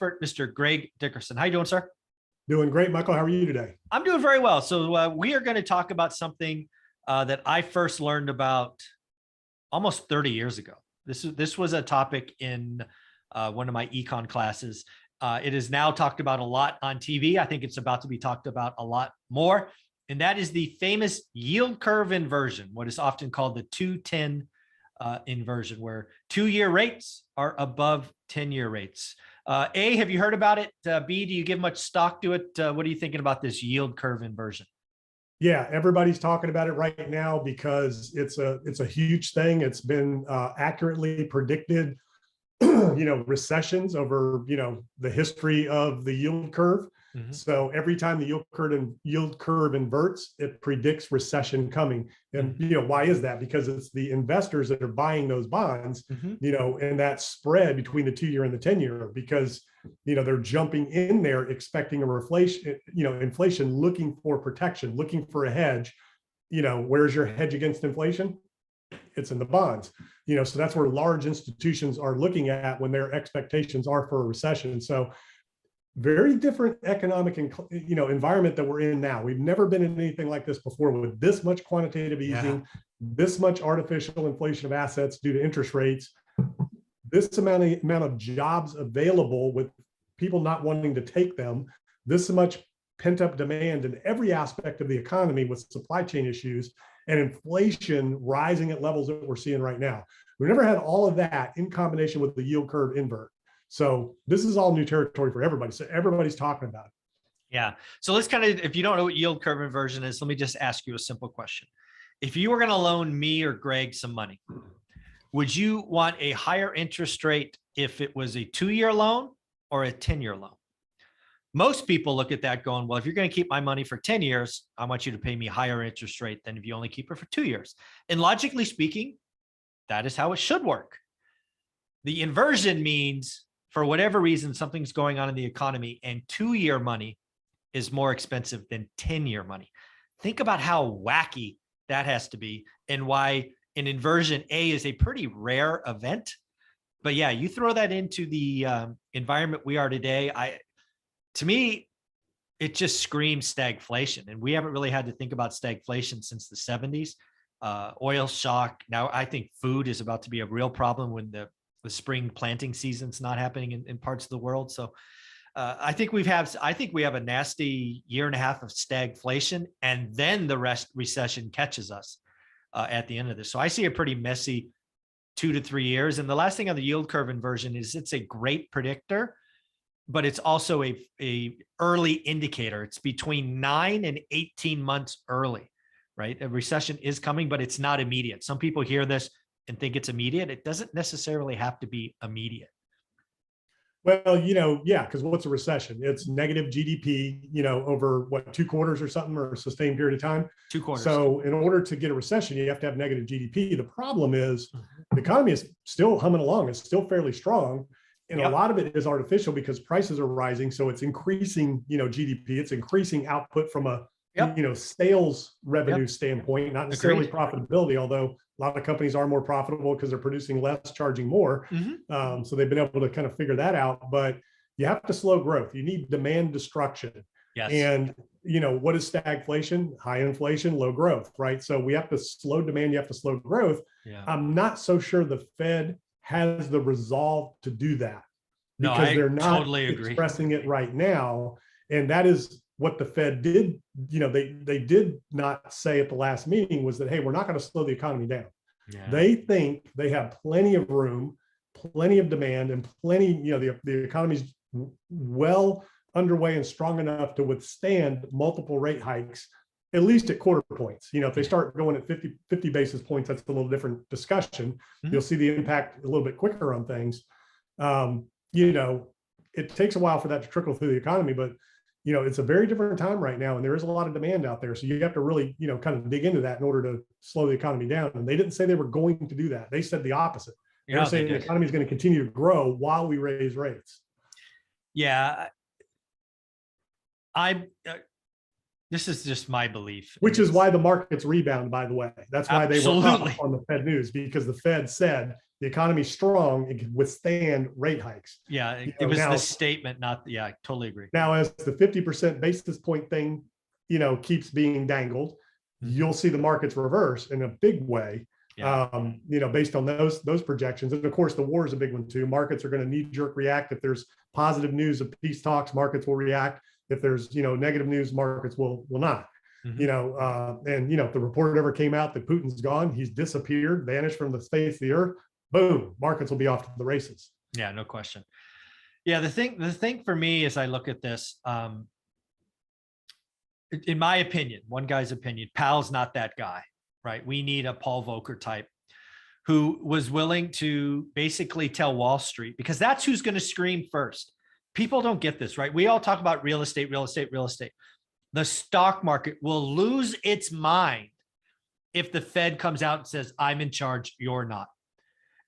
expert, Mr. Greg Dickerson. How you doing, sir? Doing great, Michael. How are you today? I'm doing very well. So we are going to talk about something that I first learned about almost 30 years ago. This was a topic in one of my econ classes. It is now talked about a lot on TV. I think it's about to be talked about a lot more. And that is the famous yield curve inversion, what is often called the 2-10 inversion, where 2-year rates are above 10-year rates. A, have you heard about it? B, do you give much stock to it? What are you thinking about this yield curve inversion? Yeah, everybody's talking about it right now because it's a huge thing. It's been accurately predicted, recessions over, the history of the yield curve. Mm-hmm. So every time the yield curve inverts, it predicts recession coming. And, mm-hmm. Why is that? Because it's the investors that are buying those bonds, mm-hmm. And that spread between the 2-year and the 10-year, because, they're jumping in there expecting inflation, looking for protection, looking for a hedge. Where's your hedge against inflation? It's in the bonds, so that's where large institutions are looking at when their expectations are for a recession. So very different economic environment that we're in now. We've never been in anything like this before, with this much quantitative easing, this much artificial inflation of assets due to interest rates, this amount of jobs available with people not wanting to take them, this much pent-up demand in every aspect of the economy with supply chain issues, and inflation rising at levels that we're seeing right now. We've never had all of that in combination with the yield curve invert. So this is all new territory for everybody. So everybody's talking about it. Yeah. So let's if you don't know what yield curve inversion is, let me just ask you a simple question. If you were going to loan me or Greg some money, would you want a higher interest rate if it was a 2-year loan or a 10-year loan? Most people look at that going, well, if you're going to keep my money for 10 years, I want you to pay me a higher interest rate than if you only keep it for 2 years. And logically speaking, that is how it should work. The inversion means, for whatever reason, something's going on in the economy and 2-year money is more expensive than 10-year money. Think about how wacky that has to be and why an inversion A is a pretty rare event. But yeah, you throw that into the environment we are today, to me, it just screams stagflation. And we haven't really had to think about stagflation since the 70s. Oil shock. Now, I think food is about to be a real problem when the spring planting season's not happening in parts of the world. So I think we have a nasty 1.5 years of stagflation, and then the recession catches us at the end of this. So I see a pretty messy 2 to 3 years. And the last thing on the yield curve inversion is it's a great predictor, but it's also a early indicator. It's between 9 and 18 months early, right? A recession is coming, but it's not immediate. Some people hear this and think it's immediate. It doesn't necessarily have to be immediate. Well, because what's a recession? It's negative GDP, over 2 quarters or something, or a sustained period of time. 2 quarters. So in order to get a recession, you have to have negative GDP. The problem is the economy is still humming along. It's still fairly strong. And a lot of it is artificial because prices are rising. So it's increasing, GDP. It's increasing output from a, sales revenue standpoint, not necessarily profitability, although a lot of companies are more profitable because they're producing less, charging more. Mm-hmm. So they've been able to kind of figure that out. But you have to slow growth. You need demand destruction. Yes. And, what is stagflation? High inflation, low growth, right? So we have to slow demand. You have to slow growth. Yeah. I'm not so sure the Fed has the resolve to do that because they're not totally expressing it right now. And that is what the Fed did. They did not say at the last meeting was that, hey, we're not going to slow the economy down. Yeah. They think they have plenty of room, plenty of demand, and plenty, the economy's well underway and strong enough to withstand multiple rate hikes, at least at quarter points. If they start going at 50 basis points, that's a little different discussion. Mm-hmm. You'll see the impact a little bit quicker on things. It takes a while for that to trickle through the economy, but it's a very different time right now, and there is a lot of demand out there. So you have to really, kind of dig into that in order to slow the economy down. And they didn't say they were going to do that. They said the opposite. They're saying the economy is going to continue to grow while we raise rates. Yeah. This is just my belief. Which is why the markets rebound, by the way. That's why they were up on the Fed news, because the Fed said the economy's strong, it can withstand rate hikes. Yeah, Know, it was now, the statement, not yeah, I totally agree. Now, as the 50% basis point thing, keeps being dangled, you'll see the markets reverse in a big way. Yeah. Based on those projections. And of course, the war is a big one too. Markets are going to knee-jerk react. If there's positive news of peace talks, markets will react. If there's negative news, markets will not. And if the report ever came out that Putin's gone, he's disappeared, vanished from the face of the earth, boom, markets will be off to the races. Yeah, no question. Yeah, the thing for me as I look at this, in my opinion, one guy's opinion, Powell's not that guy, right? We need a Paul Volcker type who was willing to basically tell Wall Street, because that's who's going to scream first. People don't get this, right? We all talk about real estate, real estate, real estate. The stock market will lose its mind if the Fed comes out and says, I'm in charge, you're not.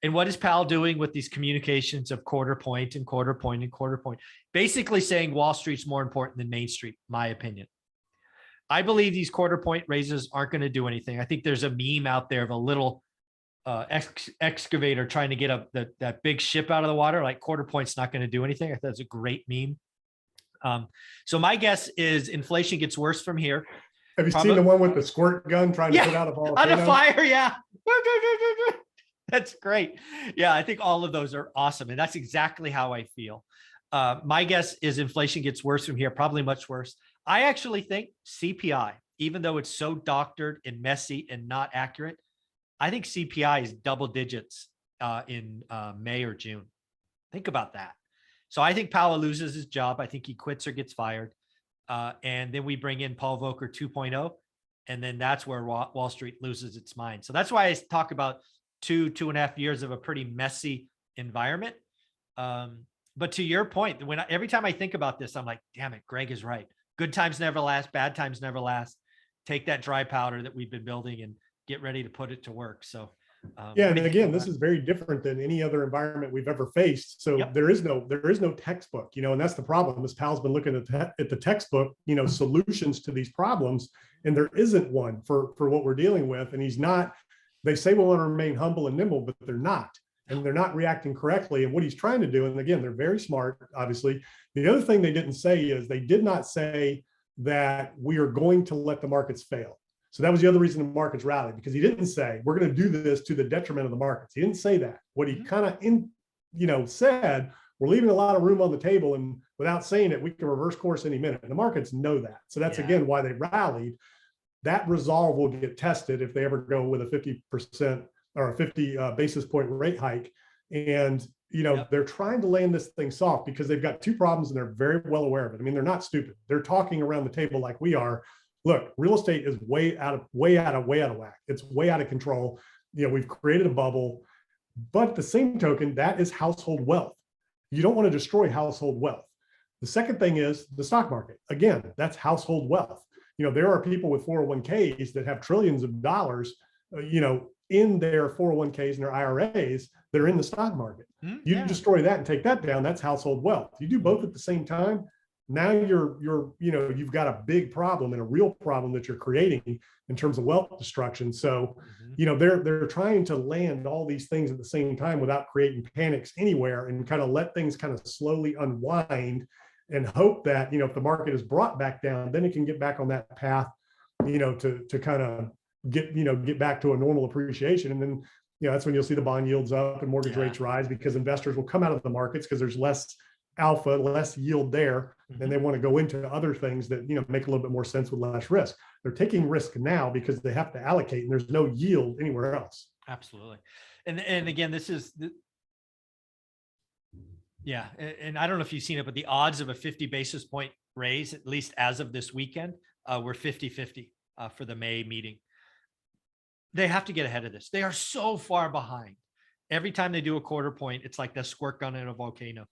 And what is Powell doing with these communications of quarter point and quarter point and quarter point? Basically saying Wall Street's more important than Main Street, my opinion. I believe these quarter point raises aren't going to do anything. I think there's a meme out there of a little excavator trying to get that big ship out of the water. Like quarter point's not going to do anything. I thought that's a great meme. So my guess is inflation gets worse from here. Have you seen the one with the squirt gun trying to put out a volcano? On a fire, yeah. That's great. Yeah, I think all of those are awesome. And that's exactly how I feel. My guess is inflation gets worse from here, probably much worse. I actually think CPI, even though it's so doctored and messy and not accurate, I think CPI is double digits in May or June. Think about that. So I think Powell loses his job. I think he quits or gets fired. And then we bring in Paul Volcker 2.0. And then that's where Wall Street loses its mind. So that's why I talk about 2.5 years of a pretty messy environment. But to your point, every time I think about this, I'm like, damn it, Greg is right. Good times never last. Bad times never last. Take that dry powder that we've been building and get ready to put it to work. So yeah, and again, this is very different than any other environment we've ever faced. So there is no textbook, and that's the problem. Is Powell's been looking at the textbook, solutions to these problems, and there isn't one for what we're dealing with. And he's not. They say we want to remain humble and nimble, but they're not, and they're not reacting correctly. And what he's trying to do, and again, they're very smart, obviously. The other thing they didn't say is they did not say that we are going to let the markets fail. So that was the other reason the markets rallied, because he didn't say we're going to do this to the detriment of the markets. He didn't say that. What he kind of said, we're leaving a lot of room on the table, and without saying it, we can reverse course any minute. And the markets know that. So that's again why they rallied. That resolve will get tested if they ever go with a 50% or a 50 basis point rate hike. And they're trying to land this thing soft because they've got two problems and they're very well aware of it. I mean, they're not stupid. They're talking around the table like we are. Look, real estate is way out of whack. It's way out of control. We've created a bubble, but at the same token, that is household wealth. You don't want to destroy household wealth. The second thing is the stock market. Again, that's household wealth. There are people with 401ks that have trillions of dollars, in their 401ks and their IRAs that are in the stock market. You destroy that and take that down, that's household wealth. You do both at the same time, now you've got a big problem and a real problem that you're creating in terms of wealth destruction. So, they're trying to land all these things at the same time without creating panics anywhere, and kind of let things kind of slowly unwind and hope that, if the market is brought back down, then it can get back on that path, to kind of get back to a normal appreciation. And then, that's when you'll see the bond yields up and mortgage rates rise, because investors will come out of the markets because there's less alpha, less yield there, and they want to go into other things that make a little bit more sense with less risk. They're taking risk now because they have to allocate, and there's no yield anywhere else. Absolutely. And again, this is and I don't know if you've seen it, but the odds of a 50 basis point raise, at least as of this weekend, were 50-50 for the May meeting. They have to get ahead of this. They are so far behind. Every time they do a quarter point, it's like the squirt gun in a volcano.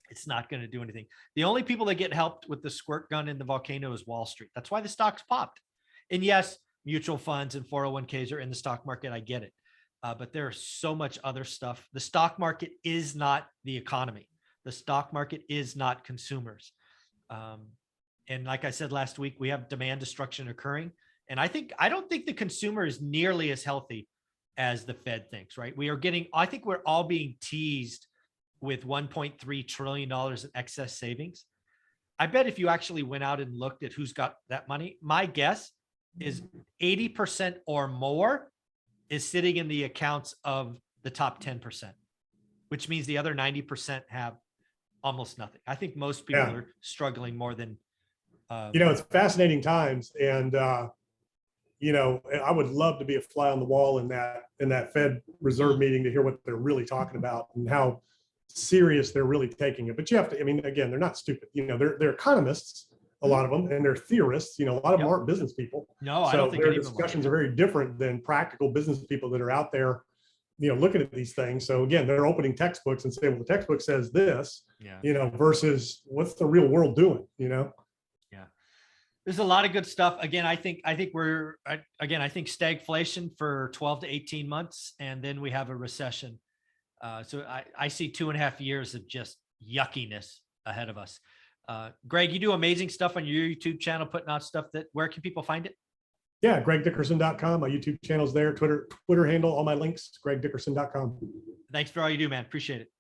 It's not going to do anything. The only people that get helped with the squirt gun in the volcano is Wall Street. That's why the stocks popped. And yes, mutual funds and 401ks are in the stock market. I get it. But there's so much other stuff. The stock market is not the economy. The stock market is not consumers. And like I said last week, we have demand destruction occurring. And I don't think the consumer is nearly as healthy as the Fed thinks, right? I think we're all being teased with $1.3 trillion in excess savings. I bet if you actually went out and looked at who's got that money, my guess is 80% or more is sitting in the accounts of the top 10%, which means the other 90% have almost nothing. I think most people are struggling more than. It's fascinating times. And, I would love to be a fly on the wall in that Fed Reserve meeting to hear what they're really talking about and how serious they're really taking it. But you have to, again, they're not stupid. They're economists, a lot of them, and they're theorists. A lot of them aren't business people. No, I So don't think their any of them are. discussions are very different than practical business people that are out there, looking at these things. So again, they're opening textbooks and saying, well, the textbook says this, versus what's the real world doing, There's a lot of good stuff. Again, I think stagflation for 12 to 18 months, and then we have a recession. So I see 2.5 years of just yuckiness ahead of us. Greg, you do amazing stuff on your YouTube channel, putting out stuff where can people find it? Yeah, gregdickerson.com. My YouTube channel's there, Twitter handle, all my links, gregdickerson.com. Thanks for all you do, man. Appreciate it.